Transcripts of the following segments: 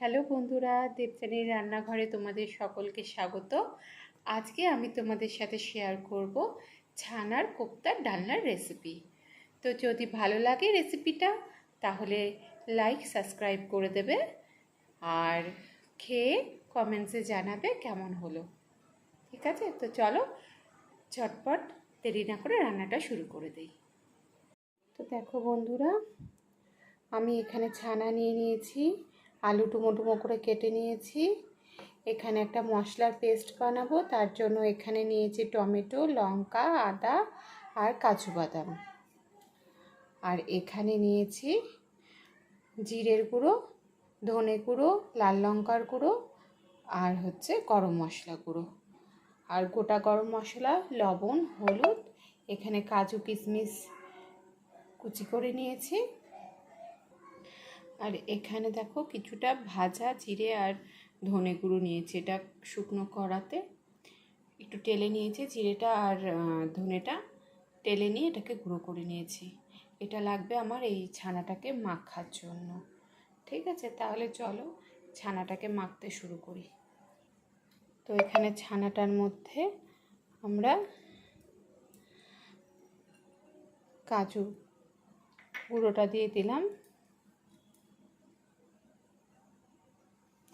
Hello বন্ধুরা, দেবযানীর রান্নাঘরে তোমাদের সকলকে স্বাগত। আজকে আমি তোমাদের সাথে শেয়ার করব ছানার কোপ্তার ডালনার রেসিপি। তো যদি ভালো লাগে রেসিপিটা তাহলে লাইক সাবস্ক্রাইব করে দেবে আর খেয়ে কমেন্টসে জানাবে কেমন হলো। ঠিক আছে, তো চলো ঝটপট দেরি না করে রান্নাটা শুরু করে দিই। তো দেখো বন্ধুরা, আমি এখানে ছানা নিয়ে নিয়েছি, আলু ডুমো ডুমো করে কেটে নিয়েছি। এখানে একটা মশলার পেস্ট বানাবো, তার জন্য এখানে নিয়েছি টমেটো, লঙ্কা, আদা আর কাজু বাদাম। আর এখানে নিয়েছি জিরের গুঁড়ো, ধনে গুঁড়ো, লাল লঙ্কার গুঁড়ো আর গরম মশলা গুঁড়ো আর গোটা গরম মশলা, লবণ, হলুদ। এখানে কাজু কিশমিশ কুচি করে নিয়েছি। আর এখানে দেখো কিছুটা ভাজা জিরে আর ধনে গুঁড়ো নিয়েছি। এটা শুকনো কড়াতে একটু টেলে নিয়েছি, জিরেটা আর ধনেটা টেলে নিয়ে এটাকে গুঁড়ো করে নিয়েছি। এটা লাগবে আমার এই ছানাটাকে মাখার জন্য। ঠিক আছে, তাহলে চলো ছানাটাকে মাখতে শুরু করি। তো এখানে ছানাটার মধ্যে আমরা কাজু গুঁড়োটা দিয়ে দিলাম,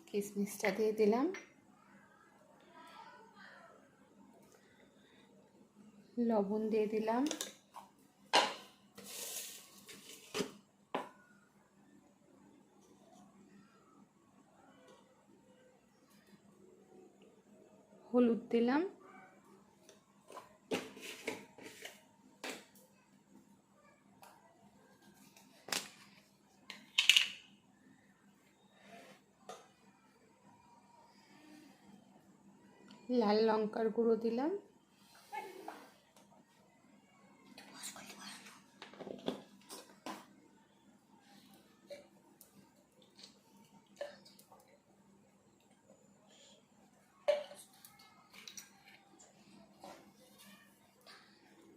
কিশমিশটা দিয়ে দিলাম, লবণ দিয়ে দিলাম, হলুদ দিলাম, লাল লঙ্কার গুঁড়ো দিলাম,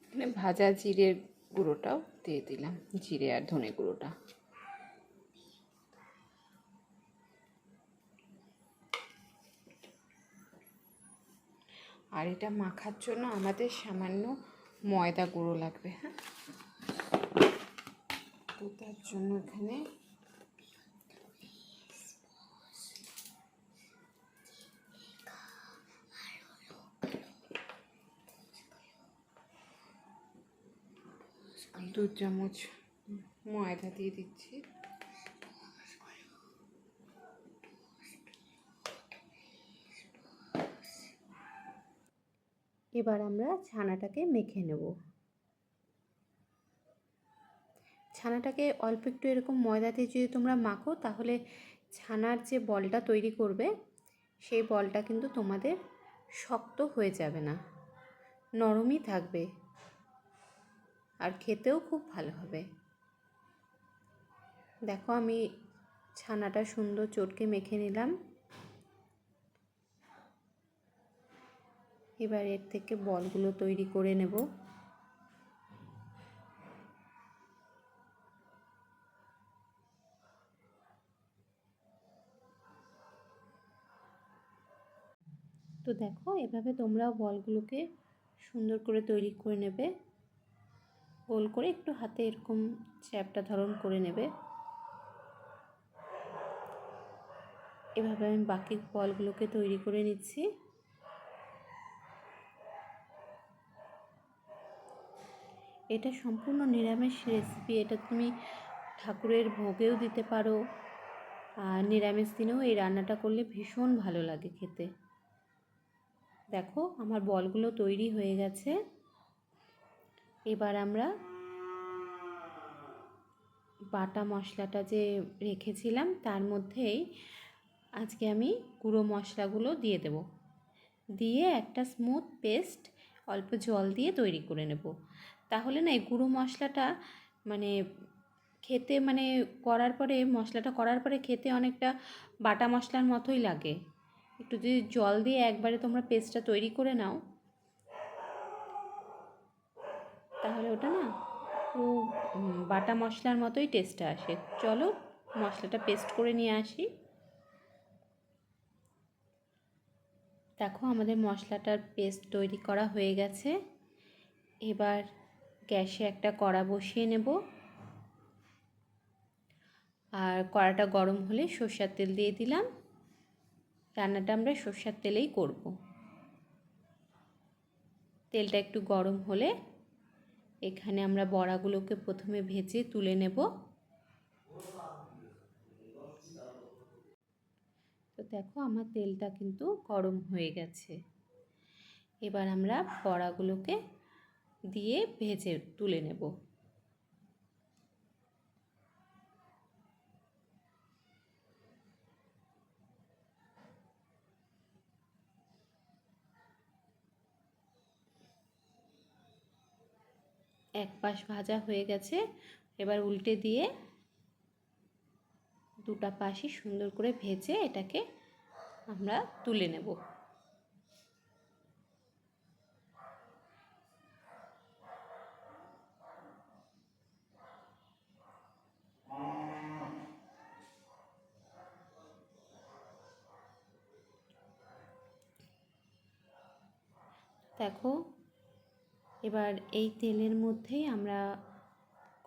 এখানে ভাজা জিরের গুঁড়োটাও দিয়ে দিলাম, জিরে আর ধনে গুঁড়োটা। আর এটা মাখার জন্য আমাদের সামান্য ময়দা গুঁড়ো লাগবে। হ্যাঁ, তো তার জন্য এখানে দু চামচ ময়দা দিয়ে দিচ্ছি। এবার আমরা ছানাটাকে মেখে নেব। ছানাটাকে অল্প একটু এরকম ময়দা দিয়ে যদি তোমরা মাখো তাহলে ছানার যে বলটা তৈরি করবে সেই বলটা কিন্তু তোমাদের শক্ত হয়ে যাবে না, নরমই থাকবে আর খেতেও খুব ভালো হবে। দেখো আমি ছানাটা সুন্দর চটকে মেখে নিলাম। এবার এর থেকে বলগুলো তৈরি করে নেব। তো দেখো এভাবে তোমরাও বলগুলোকে সুন্দর করে তৈরি করে নেবে, গোল করে একটু হাতে এরকম চ্যাপ্টা ধরন করে নেবে। এভাবে আমি বাকি বলগুলোকে তৈরি করে নিচ্ছি। এটা সম্পূর্ণ নিরামিষ রেসিপি, এটা তুমি ঠাকুরের ভোগেও দিতে পারো আর নিরামিষ দিনেও এই রান্নাটা করলে ভীষণ ভালো লাগে খেতে। দেখো আমার বলগুলো তৈরি হয়ে গেছে। এবার আমরা বাটা মশলাটা যে রেখেছিলাম তার মধ্যেই আজকে আমি গুঁড়ো মশলাগুলো দিয়ে দেব, দিয়ে একটা স্মুথ পেস্ট অল্প জল দিয়ে তৈরি করে নেব। তাহলে না এই গুঁড়ো মশলাটা মানে খেতে মশলাটা করার পরে খেতে অনেকটা বাটা মশলার মতোই লাগে। একটু যদি জল দিয়ে একবারে তোমরা পেস্টটা তৈরি করে নাও তাহলে ওটা না পুরো বাটা মশলার মতোই টেস্টটা আসে। চলো মশলাটা পেস্ট করে নিয়ে আসি। দেখো আমাদের মশলাটার পেস্ট তৈরি করা হয়ে গেছে। এবার গ্যাসে একটা কড়া বসিয়ে নেব, আর কড়াটা গরম হলে সরষের তেল দিয়ে দিলাম। রান্নাটা আমরা সরষের তেলেই করব। তেলটা একটু গরম হলে এখানে আমরা বড়াগুলোকে প্রথমে ভেজে তুলে নেব। তো দেখো আমার তেলটা কিন্তু গরম হয়ে গেছে। এবার আমরা বড়াগুলোকে দিয়ে ভেজে তুলে নেব। এক পাশ ভাজা হয়ে গেছে, এবার উল্টে দিয়ে দুটা পাশই সুন্দর করে ভেজে এটাকে আমরা তুলে নেব। দেখো এবার এই তেলের মধ্যেই আমরা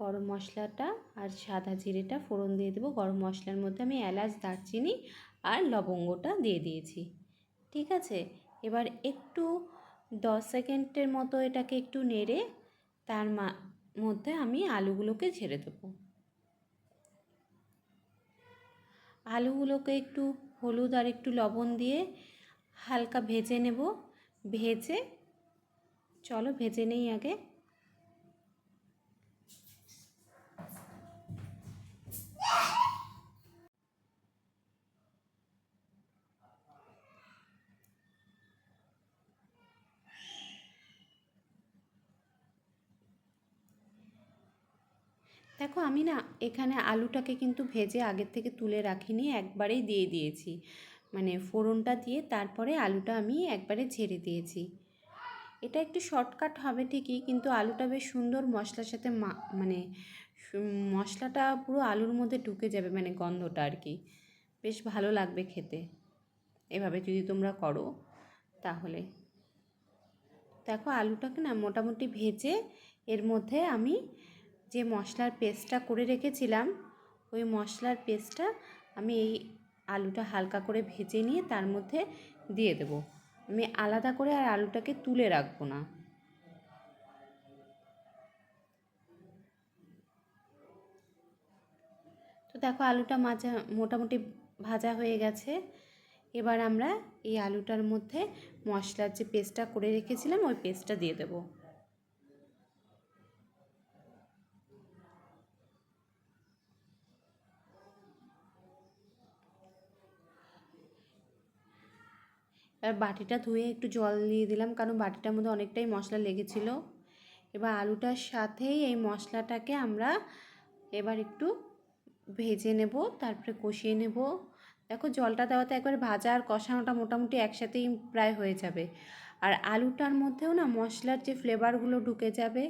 গরম মশলাটা আর সাদা জিরেটা ফোড়ন দিয়ে দেবো। গরম মশলার মধ্যে আমি এলাচ, দারচিনি আর লবঙ্গটা দিয়ে দিয়েছি। ঠিক আছে, এবার একটু 10 সেকেন্ডের মতো এটাকে একটু নেড়ে তার মধ্যে আমি আলুগুলোকে ঝেড়ে দেবো। আলুগুলোকে একটু হলুদ আর একটু লবণ দিয়ে হালকা ভেজে নেব। চলো ভেজে নেই আগে। দেখো আমি না এখানে আলুটাকে কিন্তু ভেজে আগের থেকে তুলে রাখিনি, একবারেই দিয়ে দিয়েছি। মানে ফোড়নটা দিয়ে তারপরে আলুটা আমি একবারে ঝেড়ে দিয়েছি। এটা একটু শর্টকাট হবে ঠিকই, কিন্তু আলুটা বেশ সুন্দর মশলার সাথে মানে মশলাটা পুরো আলুর মধ্যে ঢুকে যাবে, মানে গন্ধটা আর কি, বেশ ভালো লাগবে খেতে এভাবে যদি তোমরা করো তাহলে। দেখো আলুটাকে না মোটামুটি ভেজে এর মধ্যে আমি যে মশলার পেস্টটা করে রেখেছিলাম ওই মশলার পেস্টটা আমি এই আলুটা হালকা করে ভেজে নিয়ে তার মধ্যে দিয়ে দেবো। আমি আলাদা করে আর আলুটাকে তুলে রাখবো না। তো দেখো আলুটা মোটামুটি ভাজা হয়ে গেছে। এবার আমরা এই আলুটার মধ্যে মশলার যে পেস্টটা করে রেখেছিলাম ওই পেস্টটা দিয়ে দেবো। এবার বাটিটা ধুয়ে একটু জল দিয়ে দিলাম, কারণ বাটিটার মধ্যে অনেকটাই মশলা লেগেছিল। এবার আলুটার সাথেই এই মশলাটাকে আমরা এবার একটু ভেজে নেব, তারপরে কষিয়ে নেব। দেখো জলটা দেওয়াতে একবারে ভাজা আর কষানোটা মোটামুটি একসাথেই প্রায় হয়ে যাবে। আর আলুটার মধ্যেও না মশলার যে ফ্লেভারগুলো ঢুকে যাবে,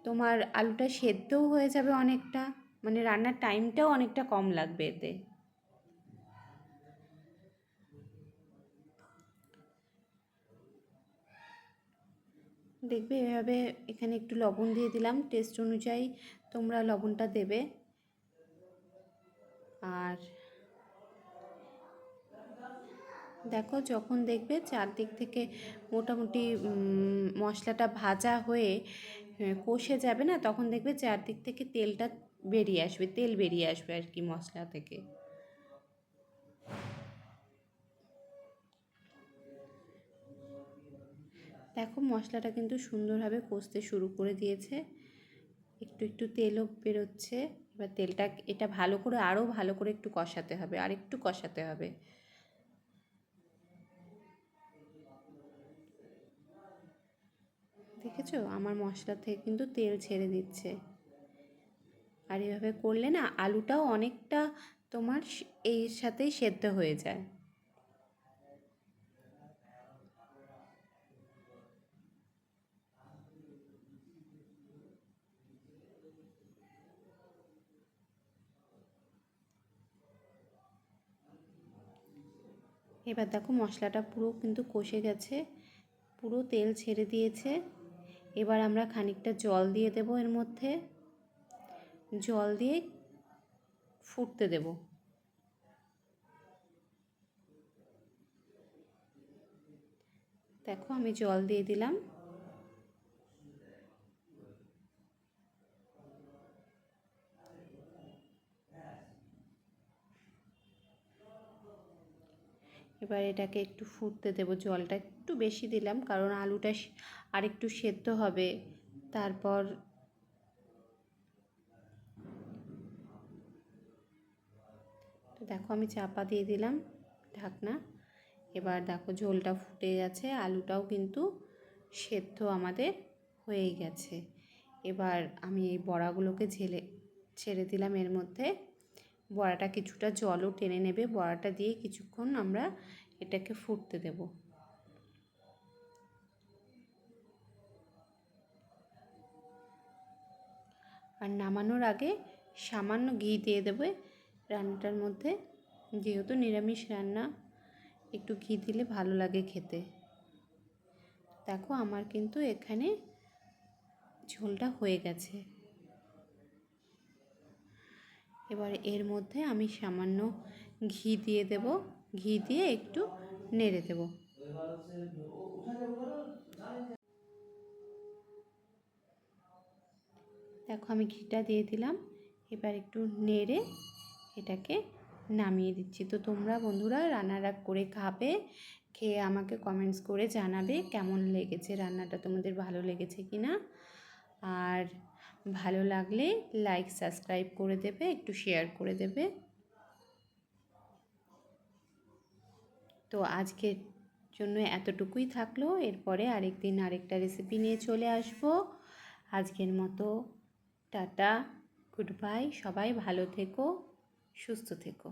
তোমার আলুটা সেদ্ধও হয়ে যাবে অনেকটা, মানে রান্নার টাইমটাও অনেকটা কম লাগবে এতে। দেখবে এভাবে এখানে একটু লবণ দিয়ে দিলাম, টেস্ট অনুযায়ী তোমরা লবণটা দেবে। আর দেখো যখন দেখবে চারদিক থেকে মোটামুটি মশলাটা ভাজা হয়ে কষে যাবে না, তখন দেখবে চারদিক থেকে তেল বেরিয়ে আসবে আর কি মশলা থেকে। দেখো মশলাটা কিন্তু সুন্দরভাবে কষতে শুরু করে দিয়েছে, একটু একটু তেলও বেরোচ্ছে। এবার এটা ভালো করে আরও ভালো করে একটু কষাতে হবে, আর একটু কষাতে হবে। দেখেছো আমার মশলা থেকে কিন্তু তেল ছেড়ে দিচ্ছে। আর এভাবে করলে না আলুটাও অনেকটা তোমার এর সাথেই সেদ্ধ হয়ে যায়। এবার দেখো মশলাটা পুরো কিন্তু কষে গেছে, পুরো তেল ছেড়ে দিয়েছে। এবার আমরা খানিকটা জল দিয়ে দেব, এর মধ্যে জল দিয়ে ফুটতে দেব। দেখো আমি জল দিয়ে দিলাম। এবার এটাকে একটু ফুটতে দেব, জলটা একটু বেশি দিলাম কারণ আলুটা আর একটু সেদ্ধ হবে। তারপর তো দেখো আমি চাপা দিয়ে দিলাম ঢাকনা। এবার দেখো ঝোলটা ফুটে গেছে, আলুটাও কিন্তু সেদ্ধ আমাদের হয়েই গেছে। এবার আমি এই বড়াগুলোকে ছেড়ে দিলাম এর মধ্যে। বড়াটা কিছুটা জলও টেনে নেবে, বড়াটা দিয়ে কিছুক্ষণ আমরা এটাকে ফুটতে দেব। আর নামানোর আগে সামান্য ঘি দিয়ে দেবে রান্নাটার মধ্যে, যেহেতু নিরামিষ রান্না একটু ঘি দিলে ভালো লাগে খেতে। দেখো আমার কিন্তু এখানে ঝোলটা হয়ে গেছে। এবার এর মধ্যে আমি সামান্য ঘি দিয়ে দেব, ঘি দিয়ে একটু নেড়ে দেব। দেখো আমি ঘিটা দিয়ে দিলাম। এবার একটু নেড়ে এটাকে নামিয়ে দিচ্ছি। তো তোমরা বন্ধুরা রান্নাটা করে খাবে, খেয়ে আমাকে কমেন্টস করে জানাবে কেমন লেগেছে, রান্নাটা তোমাদের ভালো লেগেছে কি না। আর ভালো লাগলে লাইক সাবস্ক্রাইব করে দেবে, একটু শেয়ার করে দেবে। তো আজকের জন্য এতটুকুই থাকলো, এরপরে আরেকদিন আরেকটা রেসিপি নিয়ে চলে আসবো। আজকের মতো টাটা, গুড বাই। সবাই ভালো থেকো, সুস্থ থেকো।